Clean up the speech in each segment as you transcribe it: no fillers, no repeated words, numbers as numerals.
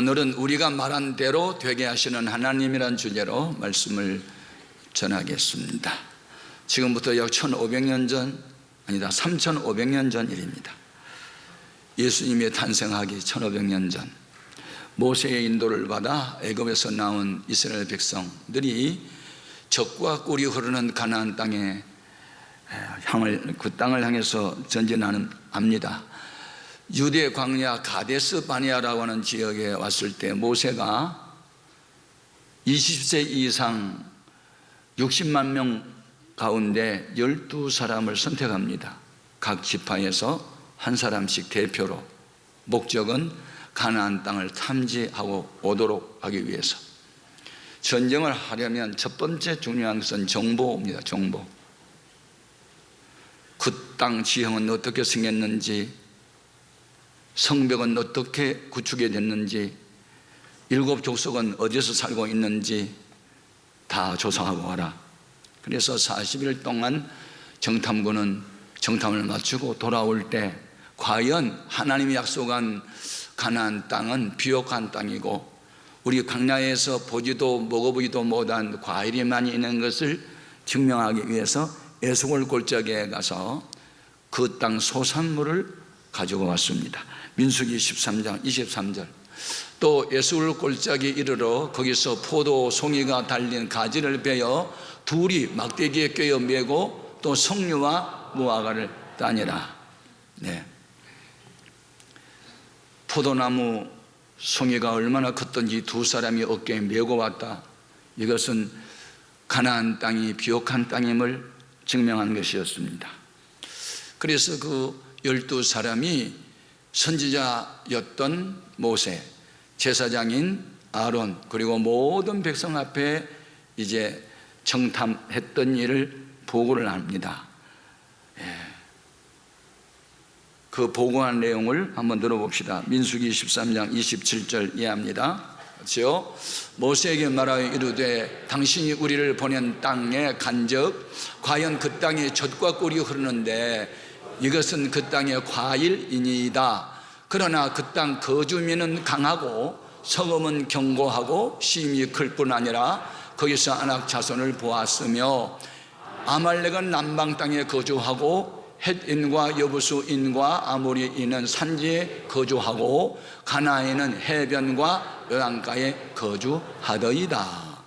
오늘은 우리가 말한 대로 되게 하시는 하나님이란 주제로 말씀을 전하겠습니다. 지금부터 약 1500년 전, 아니다 3500년 전 일입니다. 예수님이 탄생하기 1500년 전, 모세의 인도를 받아 애굽에서 나온 이스라엘 백성들이 적과 꿀이 흐르는 가나안 땅에 그 땅을 향해서 전진하는 합니다. 유대 광야 가데스 바네아라고 하는 지역에 왔을 때 모세가 20세 이상 60만 명 가운데 12사람을 선택합니다. 각 지파에서 한 사람씩 대표로. 목적은 가나안 땅을 탐지하고 오도록 하기 위해서. 전쟁을 하려면 첫 번째 중요한 것은 정보입니다. 정보. 그 땅 지형은 어떻게 생겼는지, 성벽은 어떻게 구축이 됐는지, 일곱 족속은 어디서 살고 있는지 다 조사하고 와라. 그래서 40일 동안 정탐군은 정탐을 마치고 돌아올 때 과연 하나님이 약속한 가나안 땅은 비옥한 땅이고 우리 광야에서 보지도 먹어보지도 못한 과일이 많이 있는 것을 증명하기 위해서 에스골 골짜기에 가서 그 땅 소산물을 가지고 왔습니다. 민수기 13장 23절. 또 에스골 골짜기 이르러 거기서 포도 송이가 달린 가지를 베어 둘이 막대기에 꿰어 메고 또 석류와 무화과를 따니라. 포도나무 송이가 얼마나 컸던지 두 사람이 어깨에 메고 왔다. 이것은 가나안 땅이 비옥한 땅임을 증명한 것이었습니다. 그래서 그 12사람이 선지자였던 모세, 제사장인 아론, 그리고 모든 백성 앞에 이제 정탐했던 일을 보고를 합니다. 그 보고한 내용을 한번 들어봅시다. 민수기 13장 27절 이해합니다. 그렇죠? 모세에게 말하여 이르되 당신이 우리를 보낸 땅에 간즉 과연 그 땅에 젖과 꿀이 흐르는데 이것은 그 땅의 과일이니이다. 그러나 그 땅 거주민은 강하고 성읍은 견고하고 심히 클 뿐 아니라 거기서 아낙 자손을 보았으며 아말렉은 남방 땅에 거주하고 헷인과 여부수인과 아모리인은 산지에 거주하고 가나안은 해변과 요단가에 거주하더이다.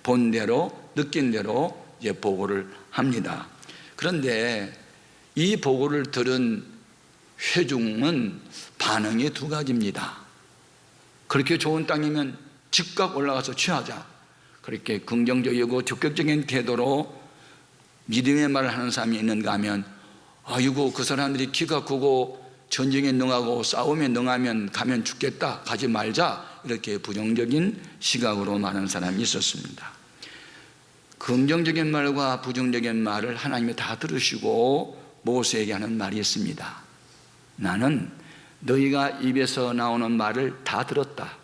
본대로 느낀 대로 보고를 합니다. 그런데 이 보고를 들은 회중은 반응이 두 가지입니다. 그렇게 좋은 땅이면 즉각 올라가서 취하자. 그렇게 긍정적이고 적극적인 태도로 믿음의 말을 하는 사람이 있는가 하면 아이고 그 사람들이 키가 크고 전쟁에 능하고 싸움에 능하면 가면 죽겠다, 가지 말자, 이렇게 부정적인 시각으로 말하는 사람이 있었습니다. 긍정적인 말과 부정적인 말을 하나님이 다 들으시고 모세에게 하는 말이 있습니다. 나는 너희가 입에서 나오는 말을 다 들었다.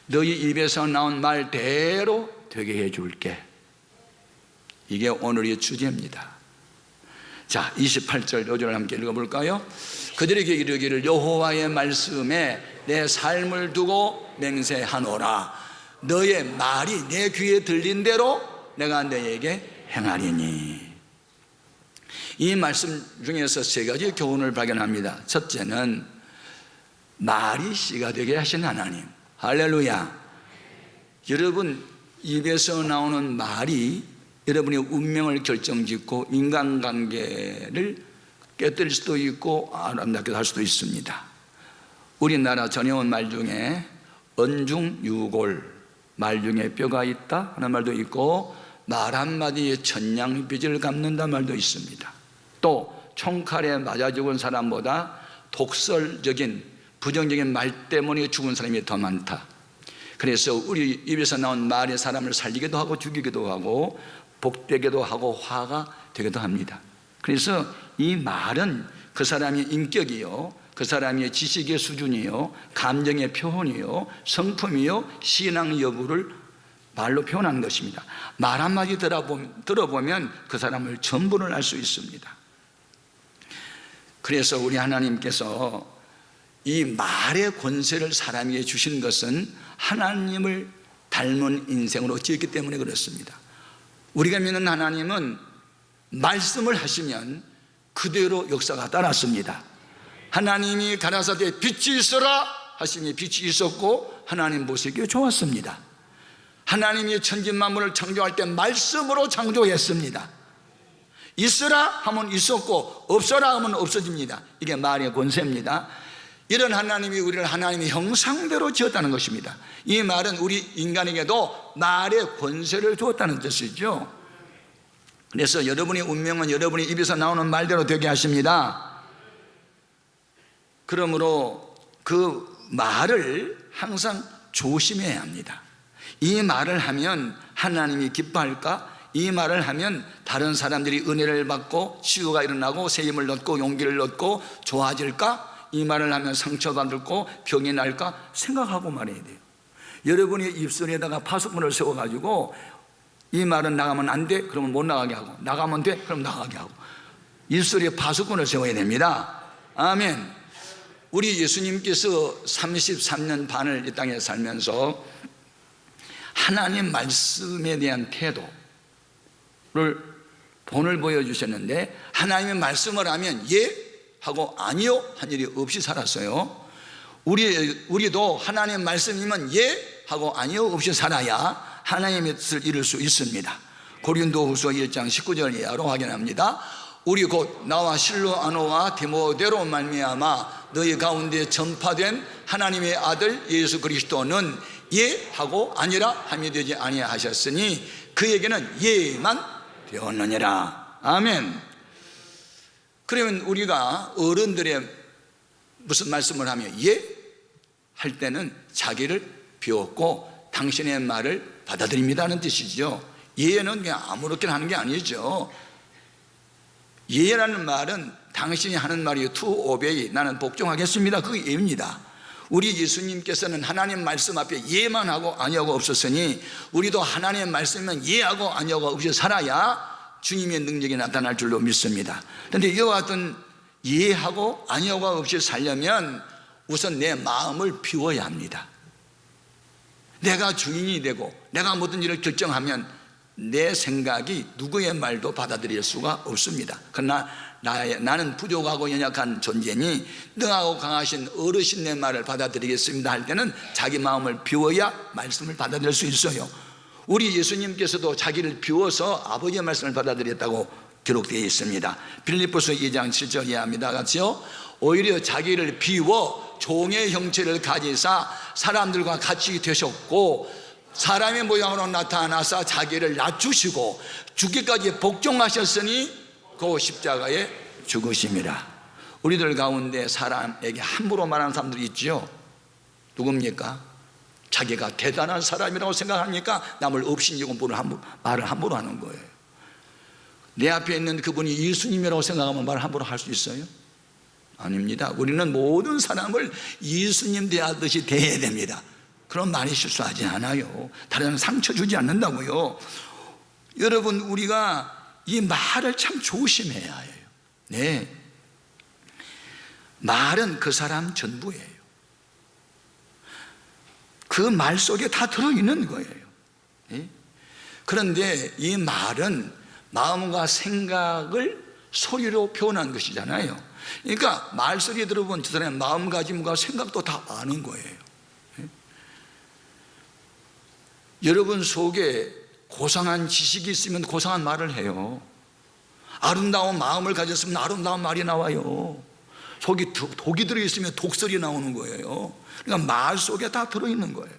너희 입에서 나온 말대로 되게 해줄게. 이게 오늘의 주제입니다. 자, 28절 요절을 함께 읽어볼까요? 그들에게 이르기를 여호와의 말씀에 내 삶을 두고 맹세하노라. 너의 말이 내 귀에 들린 대로 내가 너에게 행하리니. 이 말씀 중에서 세 가지 교훈을 발견합니다. 첫째는 말이 씨가 되게 하신 하나님. 할렐루야. 여러분 입에서 나오는 말이 여러분의 운명을 결정짓고 인간관계를 깨뜨릴 수도 있고 아름답게 할 수도 있습니다. 우리나라 전해온 말 중에 언중유골, 말 중에 뼈가 있다 하는 말도 있고 말 한마디에 천냥빚을 갚는다 말도 있습니다. 또 총칼에 맞아 죽은 사람보다 독설적인 부정적인 말 때문에 죽은 사람이 더 많다. 그래서 우리 입에서 나온 말이 사람을 살리기도 하고 죽이기도 하고 복되기도 하고 화가 되기도 합니다. 그래서 이 말은 그 사람의 인격이요, 그 사람의 지식의 수준이요, 감정의 표현이요, 성품이요, 신앙 여부를 말로 표현하는 것입니다. 말 한마디 들어보면 그 사람을 전부를 알 수 있습니다. 그래서 우리 하나님께서 이 말의 권세를 사람에게 주신 것은 하나님을 닮은 인생으로 지었기 때문에 그렇습니다. 우리가 믿는 하나님은 말씀을 하시면 그대로 역사가 따랐습니다. 하나님이 가라사대 빛이 있어라 하시니 빛이 있었고 하나님 보시기에 좋았습니다. 하나님이 천지만물을 창조할 때 말씀으로 창조했습니다. 있으라 하면 있었고 없어라 하면 없어집니다. 이게 말의 권세입니다. 이런 하나님이 우리를 하나님의 형상대로 지었다는 것입니다. 이 말은 우리 인간에게도 말의 권세를 주었다는 뜻이죠. 그래서 여러분의 운명은 여러분의 입에서 나오는 말대로 되게 하십니다. 그러므로 그 말을 항상 조심해야 합니다. 이 말을 하면 하나님이 기뻐할까? 이 말을 하면 다른 사람들이 은혜를 받고 치유가 일어나고 새 힘을 얻고 용기를 얻고 좋아질까? 이 말을 하면 상처받을고 병이 날까? 생각하고 말해야 돼요. 여러분이 입술에다가 파수꾼을 세워가지고 이 말은 나가면 안 돼? 그러면 못 나가게 하고, 나가면 돼? 그럼 나가게 하고, 입술에 파수꾼을 세워야 됩니다. 아멘. 우리 예수님께서 33년 반을 이 땅에 살면서 하나님 말씀에 대한 태도를 본을 보여주셨는데, 하나님의 말씀을 하면 예 하고 아니요 한 일이 없이 살았어요. 우리도 하나님 말씀이면 예 하고 아니요 없이 살아야 하나님의 뜻을 이룰 수 있습니다. 고린도후서 1장 19절 이하로 확인합니다. 우리 곧 나와 실로아노와 디모데로 말미암아 너희 가운데 전파된 하나님의 아들 예수 그리스도는 예 하고 아니라 함이 되지 아니하셨으니 그에게는 예만 되었느니라. 아멘. 그러면 우리가 어른들의 무슨 말씀을 하면 예 할 때는 자기를 비웠고 당신의 말을 받아들입니다는 뜻이죠. 예는 그냥 아무렇게나 하는 게 아니죠. 예라는 말은 당신이 하는 말이 to obey, 나는 복종하겠습니다, 그게 예입니다. 우리 예수님께서는 하나님 말씀 앞에 예만 하고 아니하고 없었으니 우리도 하나님의 말씀이면 예하고 아니하고 없이 살아야 주님의 능력이 나타날 줄로 믿습니다. 그런데 이와 같은 예하고 아니하고 없이 살려면 우선 내 마음을 비워야 합니다. 내가 주인이 되고 내가 모든 일을 결정하면 내 생각이 누구의 말도 받아들일 수가 없습니다. 그러나 나는 부족하고 연약한 존재니 능하고 강하신 어르신의 말을 받아들이겠습니다 할 때는 자기 마음을 비워야 말씀을 받아들일 수 있어요. 우리 예수님께서도 자기를 비워서 아버지의 말씀을 받아들였다고 기록되어 있습니다. 빌립보서 2장 7절 이하입니다. 같이요. 오히려 자기를 비워 종의 형체를 가지사 사람들과 같이 되셨고 사람의 모양으로 나타나사 자기를 낮추시고 죽기까지 복종하셨으니 그 십자가에 죽으심이라. 우리들 가운데 사람에게 함부로 말하는 사람들이 있죠. 누굽니까? 자기가 대단한 사람이라고 생각합니까? 남을 업신여고 말을 함부로 하는 거예요. 내 앞에 있는 그분이 예수님이라고 생각하면 말을 함부로 할 수 있어요? 아닙니다. 우리는 모든 사람을 예수님 대하듯이 대해야 됩니다. 그럼 많이 실수하지 않아요. 다른 상처 주지 않는다고요. 여러분, 우리가 이 말을 참 조심해야 해요. 네, 말은 그 사람 전부예요. 그 말 속에 다 들어있는 거예요. 네? 그런데 이 말은 마음과 생각을 소리로 표현한 것이잖아요. 그러니까 말소리 들어본 저 사람의 마음가짐과 생각도 다 아는 거예요. 네? 여러분 속에 고상한 지식이 있으면 고상한 말을 해요. 아름다운 마음을 가졌으면 아름다운 말이 나와요. 속에 독이 들어있으면 독설이 나오는 거예요. 그러니까 말 속에 다 들어있는 거예요.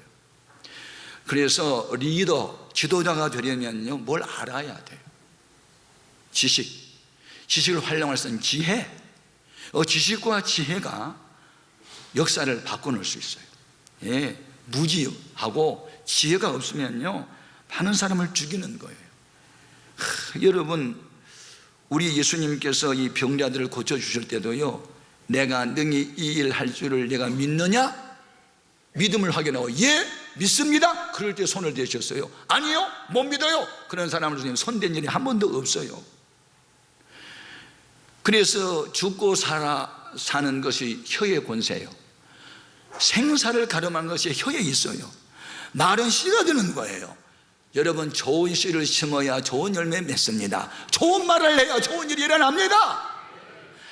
그래서 리더, 지도자가 되려면요, 뭘 알아야 돼요. 지식을 활용할 수 있는 지혜. 지식과 지혜가 역사를 바꿔놓을 수 있어요. 예, 무지하고 지혜가 없으면요, 많은 사람을 죽이는 거예요. 여러분, 우리 예수님께서 이 병자들을 고쳐주실 때도요, 내가 능히 이 일 할 줄을 내가 믿느냐? 믿음을 확인하고 예, 믿습니다. 그럴 때 손을 대셨어요. 아니요, 못 믿어요. 그런 사람을 주님 손댄 일이 한 번도 없어요. 그래서 죽고 사는 것이 혀의 권세예요. 생사를 가름한 것이 혀에 있어요. 말은 씨가 되는 거예요. 여러분, 좋은 씨를 심어야 좋은 열매 맺습니다. 좋은 말을 해야 좋은 일이 일어납니다.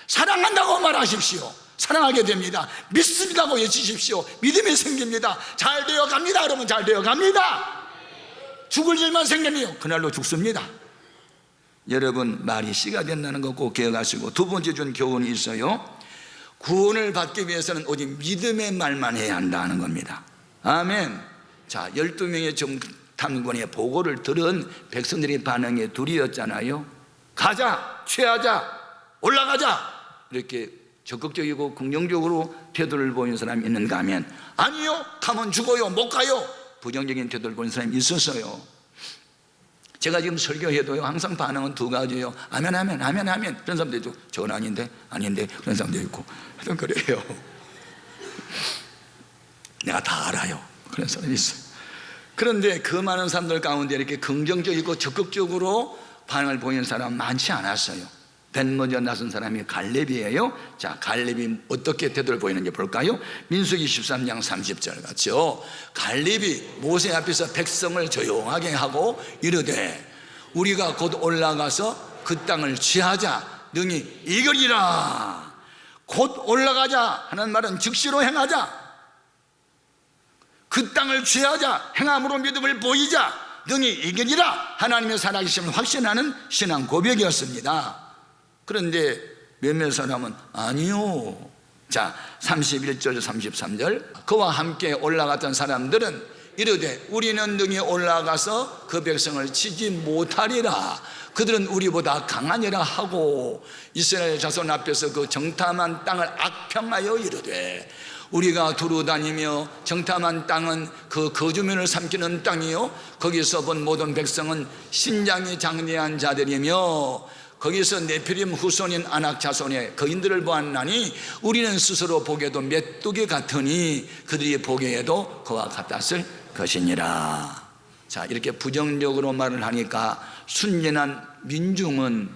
사랑한다고 말하십시오. 사랑하게 됩니다. 믿습니다고 외치십시오. 믿음이 생깁니다. 잘 되어 갑니다. 여러분, 잘 되어 갑니다. 죽을 일만 생기면 그날로 죽습니다. 여러분, 말이 씨가 된다는 거 꼭 기억하시고, 두 번째 준 교훈이 있어요. 구원을 받기 위해서는 오직 믿음의 말만 해야 한다는 겁니다. 아멘. 자, 12명의 정탐관의 보고를 들은 백성들의 반응이 둘이었잖아요. 가자, 취하자, 올라가자, 이렇게 적극적이고 긍정적으로 태도를 보이는 사람이 있는가 하면, 아니요, 가면 죽어요, 못 가요, 부정적인 태도를 보이는 사람이 있었어요. 제가 지금 설교해도요, 항상 반응은 두 가지예요. 아멘, 아멘, 아멘, 아멘. 그런 사람도 있고, 저건 아닌데, 아닌데, 그런 사람도 있고. 하여튼 그래요. 내가 다 알아요. 그런 사람이 있어요. 그런데 그 많은 사람들 가운데 이렇게 긍정적이고 적극적으로 반응을 보이는 사람은 많지 않았어요. 맨 먼저 나선 사람이 갈렙이에요. 자, 갈렙이 어떻게 태도를 보이는지 볼까요? 민수기 13장 30절 같죠. 갈렙이 모세 앞에서 백성을 조용하게 하고 이르되, 우리가 곧 올라가서 그 땅을 취하자, 능히 이거리라. 곧 올라가자 하는 말은 즉시로 행하자, 그 땅을 취하자, 행함으로 믿음을 보이자, 능히 이기리라. 하나님의 살아계심을 확신하는 신앙 고백이었습니다. 그런데 몇몇 사람은 아니요. 자, 31절 33절, 그와 함께 올라갔던 사람들은 이르되 우리는 능히 올라가서 그 백성을 치지 못하리라. 그들은 우리보다 강하니라 하고 이스라엘 자손 앞에서 그 정탐한 땅을 악평하여 이르되, 우리가 두루 다니며 정탐한 땅은 그 거주민을 삼키는 땅이요, 거기서 본 모든 백성은 신장이 장대한 자들이며 거기서 네피림 후손인 아낙 자손의 거인들을 보았나니 우리는 스스로 보기에도 메뚜기 같으니 그들이 보기에도 그와 같았을 것이니라. 자, 이렇게 부정적으로 말을 하니까 순진한 민중은,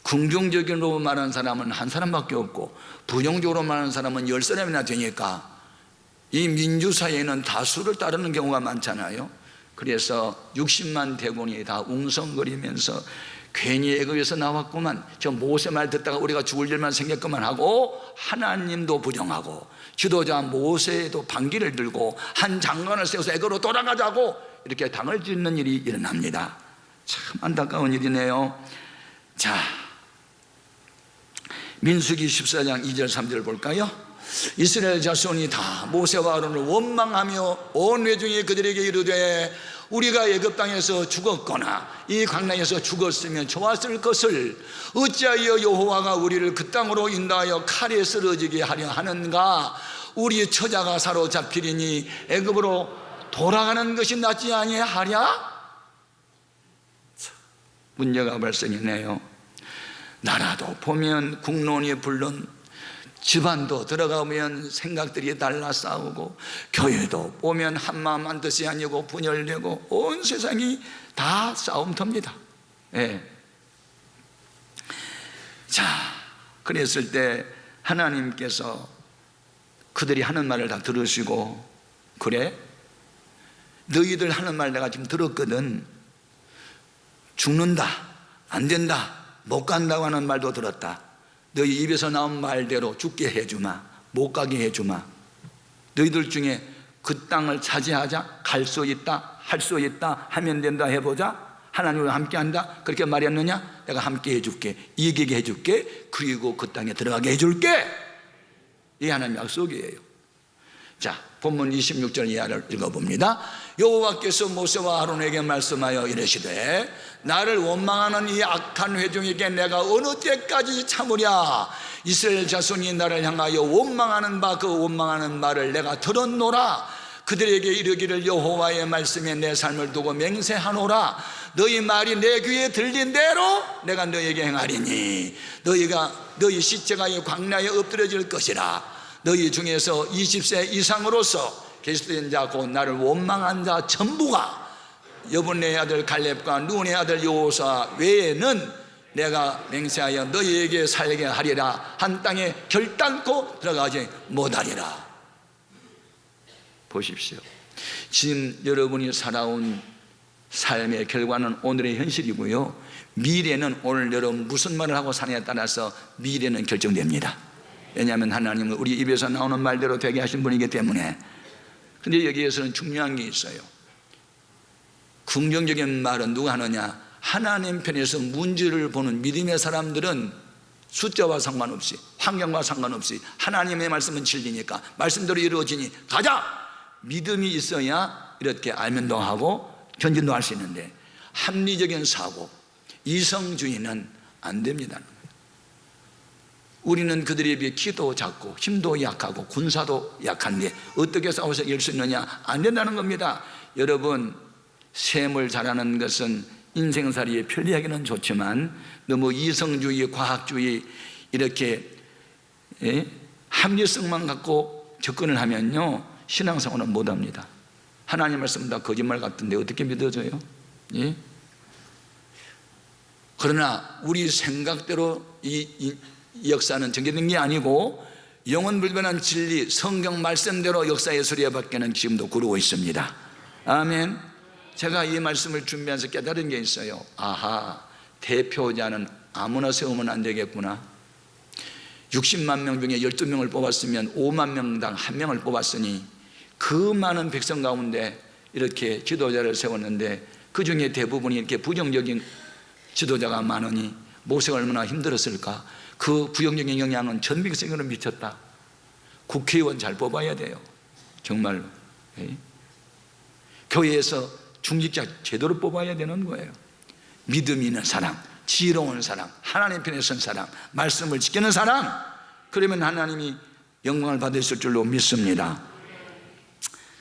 긍정적으로 말하는 사람은 한 사람밖에 없고 부정적으로 말하는 사람은 10사람이나 되니까 이 민주사회에는 다수를 따르는 경우가 많잖아요. 그래서 60만 대군이 다 웅성거리면서 괜히 애굽에서 나왔구만, 저 모세 말 듣다가 우리가 죽을 일만 생겼구만 하고 하나님도 부정하고 지도자 모세도 반기를 들고 한 장관을 세워서 애굽으로 돌아가자고 이렇게 당을 짓는 일이 일어납니다. 참 안타까운 일이네요. 자, 민수기 14장 2절 3절 볼까요? 이스라엘 자손이 다 모세와 아론을 원망하며 온 회중이 그들에게 이르되, 우리가 애굽 땅에서 죽었거나 이 광야에서 죽었으면 좋았을 것을 어찌하여 여호와가 우리를 그 땅으로 인도하여 칼에 쓰러지게 하려 하는가? 우리 처자가 사로잡히리니 애굽으로 돌아가는 것이 낫지 아니하랴? 문제가 발생이네요. 나라도 보면 국론이 불론, 집안도 들어가면 생각들이 달라 싸우고, 교회도 보면 한마음 한 뜻이 아니고 분열되고, 온 세상이 다 싸움터입니다. 예. 자, 그랬을 때 하나님께서 그들이 하는 말을 다 들으시고, 그래? 너희들 하는 말 내가 지금 들었거든. 죽는다, 안 된다, 못 간다고 하는 말도 들었다. 너희 입에서 나온 말대로 죽게 해주마, 못 가게 해주마. 너희들 중에 그 땅을 차지하자, 갈 수 있다, 할 수 있다, 하면 된다 해보자. 하나님과 함께 한다, 그렇게 말했느냐? 내가 함께 해줄게, 이기게 해줄게, 그리고 그 땅에 들어가게 해줄게. 이 하나님의 약속이에요. 자, 본문 26절 이하를 읽어봅니다. 여호와께서 모세와 아론에게 말씀하여 이르시되, 나를 원망하는 이 악한 회중에게 내가 어느 때까지 참으랴? 이스라엘 자손이 나를 향하여 원망하는 바 그 원망하는 말을 내가 들었노라. 그들에게 이르기를 여호와의 말씀에 내 삶을 두고 맹세하노라. 너희 말이 내 귀에 들린 대로 내가 너희에게 행하리니 너희 시체가 이 광야에 엎드려질 것이라. 너희 중에서 20세 이상으로서 계시된 자 곧 나를 원망한 자 전부가 여분의 아들 갈렙과 눈의 아들 여호수아 외에는 내가 맹세하여 너희에게 살게 하리라 한 땅에 결단코 들어가지 못하리라. 보십시오. 지금 여러분이 살아온 삶의 결과는 오늘의 현실이고요, 미래는 오늘 여러분 무슨 말을 하고 사느냐에 따라서 미래는 결정됩니다. 왜냐하면 하나님은 우리 입에서 나오는 말대로 되게 하신 분이기 때문에. 근데 여기에서는 중요한 게 있어요. 긍정적인 말은 누가 하느냐? 하나님 편에서 문제를 보는 믿음의 사람들은 숫자와 상관없이, 환경과 상관없이 하나님의 말씀은 진리니까 말씀대로 이루어지니 가자! 믿음이 있어야 이렇게 알면도 하고 견진도 할 수 있는데, 합리적인 사고, 이성주의는 안 됩니다. 우리는 그들에 비해 키도 작고 힘도 약하고 군사도 약한데 어떻게 싸워서 이길 수 있느냐? 안 된다는 겁니다. 여러분, 셈을 잘하는 것은 인생살이에 편리하기는 좋지만 너무 이성주의, 과학주의 이렇게 합리성만 갖고 접근을 하면요, 신앙생활은 못합니다. 하나님 말씀은 다 거짓말 같은데 어떻게 믿어져요? 예? 그러나 우리 생각대로 이 역사는 전개된 게 아니고 영원불변한 진리, 성경 말씀대로 역사의 소리에밖에는 지금도 구르고 있습니다. 아멘. 제가 이 말씀을 준비하면서 깨달은 게 있어요. 아하, 대표자는 아무나 세우면 안 되겠구나. 60만 명 중에 12명을 뽑았으면 5만 명당 1명을 뽑았으니 그 많은 백성 가운데 이렇게 지도자를 세웠는데 그 중에 대부분이 이렇게 부정적인 지도자가 많으니 모세가 얼마나 힘들었을까. 그 부정적인 영향은 전 백성으로 미쳤다. 국회의원 잘 뽑아야 돼요, 정말로. 교회에서 중직자 제대로 뽑아야 되는 거예요. 믿음 있는 사람, 지혜로운 사람, 하나님 편에 선 사람, 말씀을 지키는 사람, 그러면 하나님이 영광을 받으실 줄로 믿습니다.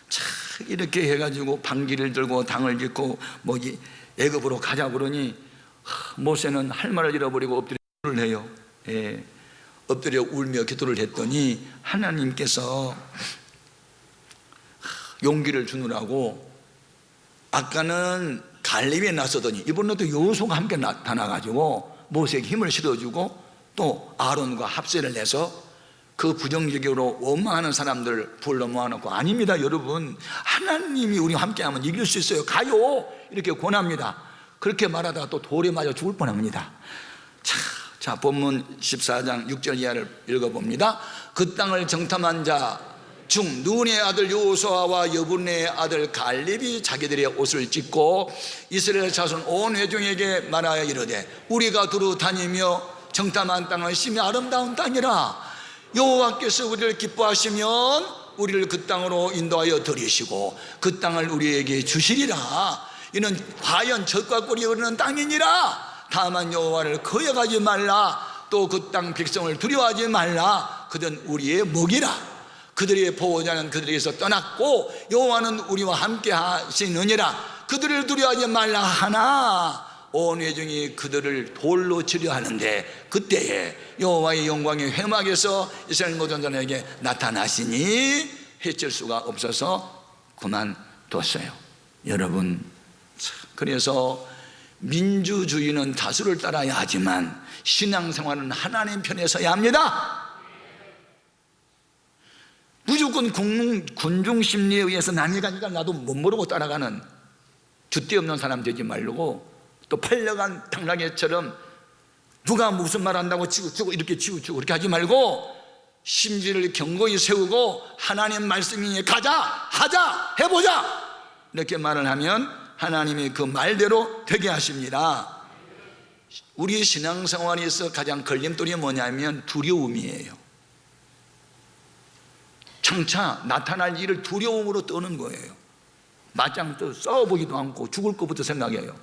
자, 이렇게 해가지고 방귀를 들고 당을 짓고 뭐 애굽으로 가자 그러니 모세는 할 말을 잃어버리고 엎드려 기도를 해요. 엎드려 울며 기도를 했더니 하나님께서 용기를 주느라고, 아까는 갈렙이 나서더니 이번에도 여호수아가 함께 나타나가지고 모세에게 힘을 실어주고 또 아론과 합세를 내서 그 부정적으로 원망하는 사람들을 불러 모아놓고, 아닙니다 여러분, 하나님이 우리와 함께하면 이길 수 있어요, 가요, 이렇게 권합니다. 그렇게 말하다가 또 돌에 맞아 죽을 뻔합니다. 자, 본문 14장 6절 이하를 읽어봅니다. 그 땅을 정탐한 자 중 눈의 아들 여호수아와 여분의 아들 갈렙이 자기들의 옷을 찢고 이스라엘 자손 온 회중에게 말하여 이르되, 우리가 두루 다니며 정탐한 땅은 심히 아름다운 땅이라. 여호와께서 우리를 기뻐하시면 우리를 그 땅으로 인도하여 들이시고 그 땅을 우리에게 주시리라. 이는 과연 젖과 꿀이 흐르는 땅이니라. 다만 여호와를 거역하지 말라. 또 그 땅 백성을 두려워하지 말라. 그들은 우리의 먹이라. 그들의 보호자는 그들에게서 떠났고 여호와는 우리와 함께 하시느니라. 그들을 두려워하지 말라 하나 온 회중이 그들을 돌로 치려 하는데 그때에 여호와의 영광이 회막에서 이스라엘 모든 자에게 나타나시니 해칠 수가 없어서 그만뒀어요. 여러분, 그래서 민주주의는 다수를 따라야 하지만 신앙생활은 하나님 편에 서야 합니다. 무조건 군중 심리에 의해서 남이 가니까 나도 못 모르고 따라가는 줏대 없는 사람 되지 말고, 또 팔려간 당나귀처럼 누가 무슨 말 한다고 치우치고 이렇게 치우치고 그렇게 하지 말고 심지를 견고히 세우고 하나님 말씀이 가자, 하자, 해보자 이렇게 말을 하면 하나님이 그 말대로 되게 하십니다. 우리 신앙생활에서 가장 걸림돌이 뭐냐면 두려움이에요. 장차 나타날 일을 두려움으로 떠는 거예요. 맞짱 떠 싸워보기도 않고 죽을 것부터 생각해요.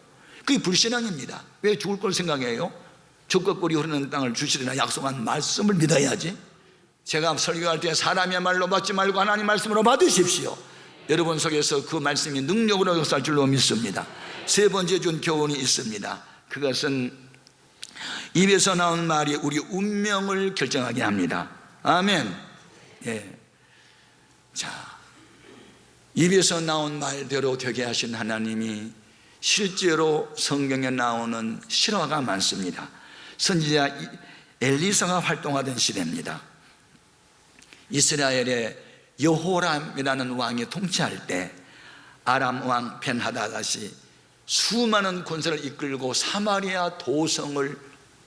그게 불신앙입니다. 왜 죽을 걸 생각해요? 젖과 꿀이 흐르는 땅을 주시리라 약속한 말씀을 믿어야지. 제가 설교할 때 사람의 말로 받지 말고 하나님 말씀으로 받으십시오. 여러분 속에서 그 말씀이 능력으로 역사할 줄로 믿습니다. 세 번째 준 교훈이 있습니다. 그것은 입에서 나온 말이 우리 운명을 결정하게 합니다. 아멘. 예. 자, 입에서 나온 말대로 되게 하신 하나님이 실제로 성경에 나오는 실화가 많습니다. 선지자 엘리사가 활동하던 시대입니다. 이스라엘에 여호람이라는 왕이 통치할 때 아람 왕 벤하닷이 수많은 군사를 이끌고 사마리아 도성을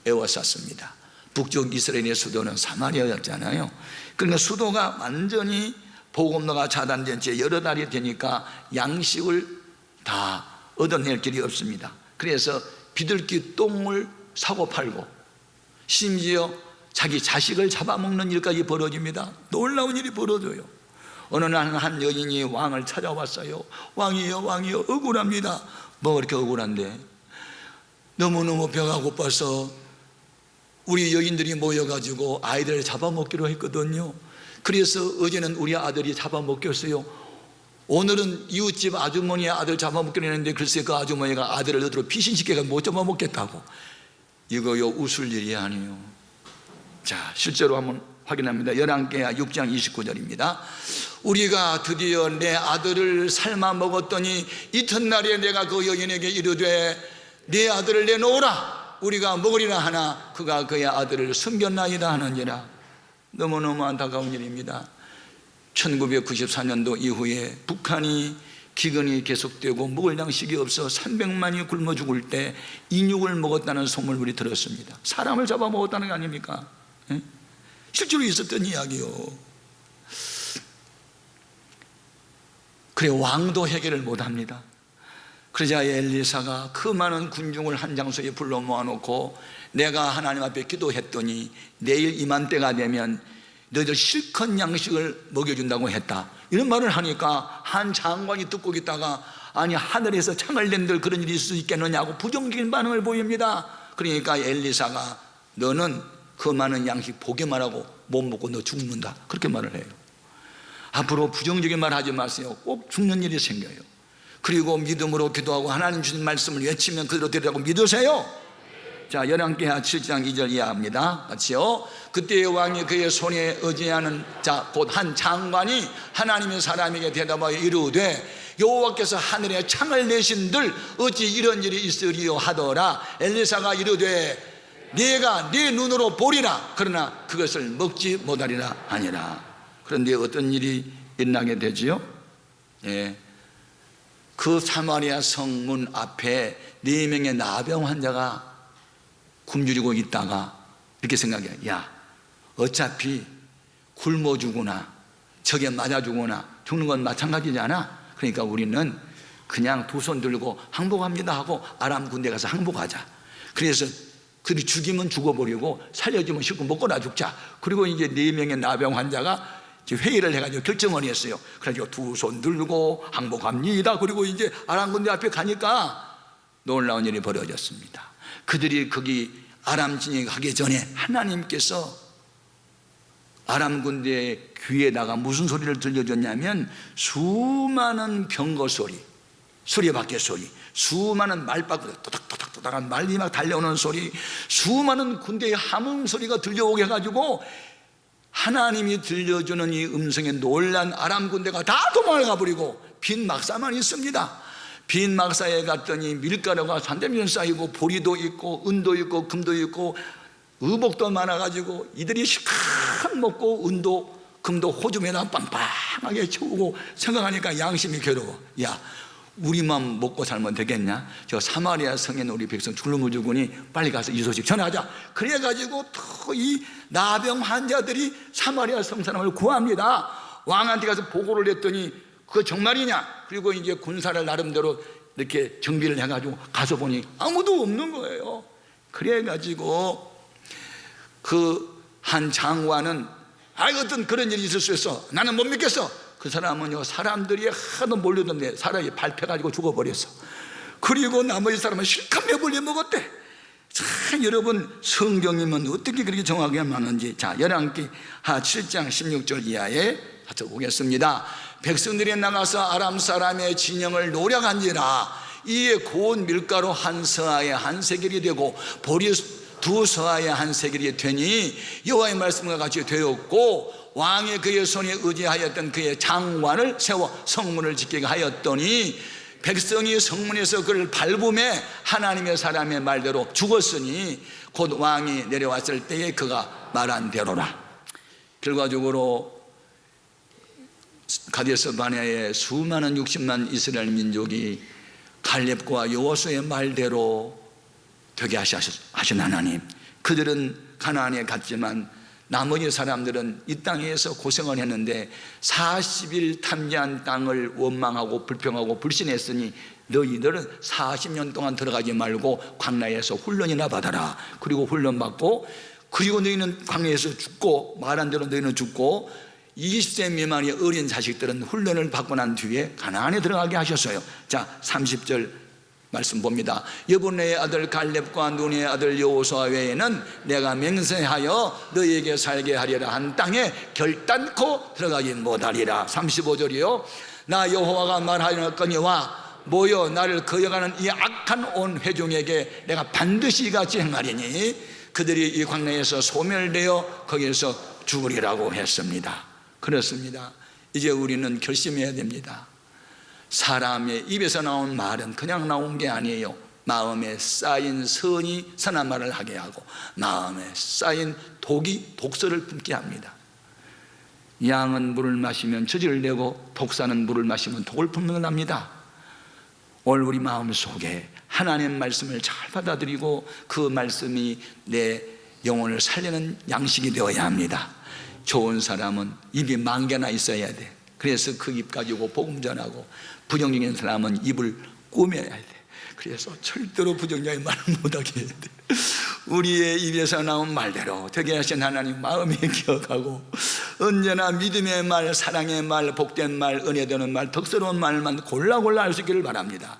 에워쌌습니다. 북쪽 이스라엘의 수도는 사마리아였잖아요. 그러니까 수도가 완전히 보급로가 차단된 채 여러 달이 되니까 양식을 다 얻어낼 길이 없습니다. 그래서 비둘기 똥을 사고 팔고 심지어 자기 자식을 잡아먹는 일까지 벌어집니다. 놀라운 일이 벌어져요. 어느 날 한 여인이 왕을 찾아왔어요. 왕이요 왕이요, 억울합니다. 뭐가 그렇게 억울한데? 너무너무 배가 고파서 우리 여인들이 모여가지고 아이들을 잡아먹기로 했거든요. 그래서 어제는 우리 아들이 잡아먹혔어요. 오늘은 이웃집 아주머니의 아들 잡아먹기로 했는데 글쎄 그 아주머니가 아들을 너더러 피신시켜서 못 잡아먹겠다고. 이거요 웃을 일이 아니에요. 자, 실제로 한번 확인합니다. 열왕기하 6장 29절입니다 우리가 드디어 내 아들을 삶아 먹었더니 이튿날에 내가 그 여인에게 이르되 내 아들을 내놓으라. 우리가 먹으리라 하나 그가 그의 아들을 숨겼나이다 하느니라. 너무너무 안타까운 일입니다. 1994년도 이후에 북한이 기근이 계속되고 먹을 양식이 없어 300만이 굶어 죽을 때 인육을 먹었다는 소문을 우리 들었습니다. 사람을 잡아먹었다는 거 아닙니까? 예? 실제로 있었던 이야기요. 그래 왕도 해결을 못합니다. 그러자 엘리사가 그 많은 군중을 한 장소에 불러 모아놓고 내가 하나님 앞에 기도했더니 내일 이맘때가 되면 너희들 실컷 양식을 먹여준다고 했다. 이런 말을 하니까 한 장관이 듣고 있다가 아니 하늘에서 창을 낸들 그런 일이 있을 수 있겠느냐고 부정적인 반응을 보입니다. 그러니까 엘리사가 너는 그 많은 양식 보기만 하고 못 먹고 너 죽는다 그렇게 말을 해요. 앞으로 부정적인 말 하지 마세요. 꼭 죽는 일이 생겨요. 그리고 믿음으로 기도하고 하나님 주신 말씀을 외치면 그대로 되리라고 믿으세요. 자, 열왕기하 7장 2절 이해합니다. 같이요. 그때 왕이 그의 손에 의지하는 자 곧 한 장관이 하나님의 사람에게 대답하여 이르되 여호와께서 하늘에 창을 내신들 어찌 이런 일이 있으리요 하더라. 엘리사가 이르되 네가 네 눈으로 보리라. 그러나 그것을 먹지 못하리라 하니라. 그런데 어떤 일이 일어나게 되지요? 예. 그 사마리아 성문 앞에 4명의 나병 환자가 굶주리고 있다가 이렇게 생각해요. 야, 어차피 굶어 죽거나 적에 맞아 죽거나 죽는 건 마찬가지잖아. 그러니까 우리는 그냥 두 손 들고 항복합니다 하고 아람 군대 가서 항복하자. 그래서 그리 죽이면 죽어버리고 살려주면 실컷 먹거나 죽자. 그리고 이제 4명의 나병 환자가 회의를 해가지고 결정을 했어요. 그래가지고 두 손 들고 항복합니다. 그리고 이제 아람 군대 앞에 가니까 놀라운 일이 벌어졌습니다. 그들이 거기 아람 진영하기 전에 하나님께서 아람 군대의 귀에다가 무슨 소리를 들려줬냐면 수많은 병거 소리, 수레바퀴 소리, 수많은 말바퀴 또닥또닥또닥한 말이 막 달려오는 소리, 수많은 군대의 함흥 소리가 들려오게 해가지고 하나님이 들려주는 이 음성에 놀란 아람 군대가 다 도망을 가버리고 빈 막사만 있습니다. 빈 막사에 갔더니 밀가루가 산더미는 쌓이고 보리도 있고 은도 있고 금도 있고 의복도 많아가지고 이들이 실컷 먹고 은도 금도 호주에다 빵빵하게 채우고 생각하니까 양심이 괴로워. 야, 우리만 먹고 살면 되겠냐? 저 사마리아 성에 있는 우리 백성 굶어 죽으니 빨리 가서 이 소식 전하자. 그래가지고 또 이 나병 환자들이 사마리아 성 사람을 구합니다. 왕한테 가서 보고를 했더니 그거 정말이냐? 그리고 이제 군사를 나름대로 이렇게 정비를 해가지고 가서 보니 아무도 없는 거예요. 그래가지고 그 한 장관은 어떤 그런 일이 있을 수 있어. 나는 못 믿겠어. 그 사람은요, 사람들이 하도 몰려든데 사람이 밟혀가지고 죽어버렸어. 그리고 나머지 사람은 실컷 매불려 먹었대. 자, 여러분 성경이면 어떻게 그렇게 정확하게 맞는지. 자, 열왕기하 7장 16절 이하에 같이 보겠습니다. 백성들이 나가서 아람 사람의 진영을 노력한지라 이에 고운 밀가루 한 서아에 한 세겔이 되고 보리 두 서아에 한 세겔이 되니 여호와의 말씀과 같이 되었고 왕이 그의 손에 의지하였던 그의 장관을 세워 성문을 지키게 하였더니 백성이 성문에서 그를 밟음에 하나님의 사람의 말대로 죽었으니 곧 왕이 내려왔을 때에 그가 말한 대로라. 결과적으로 가데스 바네아의 수많은 60만 이스라엘 민족이 갈렙과 여호수아의 말대로 되게 하신 하나님, 그들은 가나안에 갔지만 나머지 사람들은 이 땅에서 고생을 했는데 40일 탐지한 땅을 원망하고 불평하고 불신했으니 너희들은 40년 동안 들어가지 말고 광야에서 훈련이나 받아라. 그리고 훈련 받고, 그리고 너희는 광야에서 죽고, 말한 대로 너희는 죽고 20세 미만의 어린 자식들은 훈련을 받고 난 뒤에 가나안에 들어가게 하셨어요. 자, 30절 말씀 봅니다. 여분의 아들 갈렙과 눈의 아들 여호수아 외에는 내가 맹세하여 너희에게 살게 하리라 한 땅에 결단코 들어가지 못하리라. 35절이요. 나 여호와가 말하였거니와 모여 나를 거역하는 이 악한 온 회중에게 내가 반드시 같이 행하리니 그들이 이 광야에서 소멸되어 거기에서 죽으리라고 했습니다. 그렇습니다. 이제 우리는 결심해야 됩니다. 사람의 입에서 나온 말은 그냥 나온 게 아니에요. 마음에 쌓인 선이 선한 말을 하게 하고 마음에 쌓인 독이 독서를 품게 합니다. 양은 물을 마시면 저지를 내고 독사는 물을 마시면 독을 품는답니다. 오늘 우리 마음 속에 하나님 말씀을 잘 받아들이고 그 말씀이 내 영혼을 살리는 양식이 되어야 합니다. 좋은 사람은 입이 10,000개나 있어야 돼. 그래서 그 입 가지고 복음 전하고, 부정적인 사람은 입을 꾸며야 돼. 그래서 절대로 부정적인 말을 못하게 해야 돼. 우리의 입에서 나온 말대로 되게 하신 하나님 마음에 기억하고 언제나 믿음의 말, 사랑의 말, 복된 말, 은혜 되는 말, 덕스러운 말만 골라 할 수 있기를 바랍니다.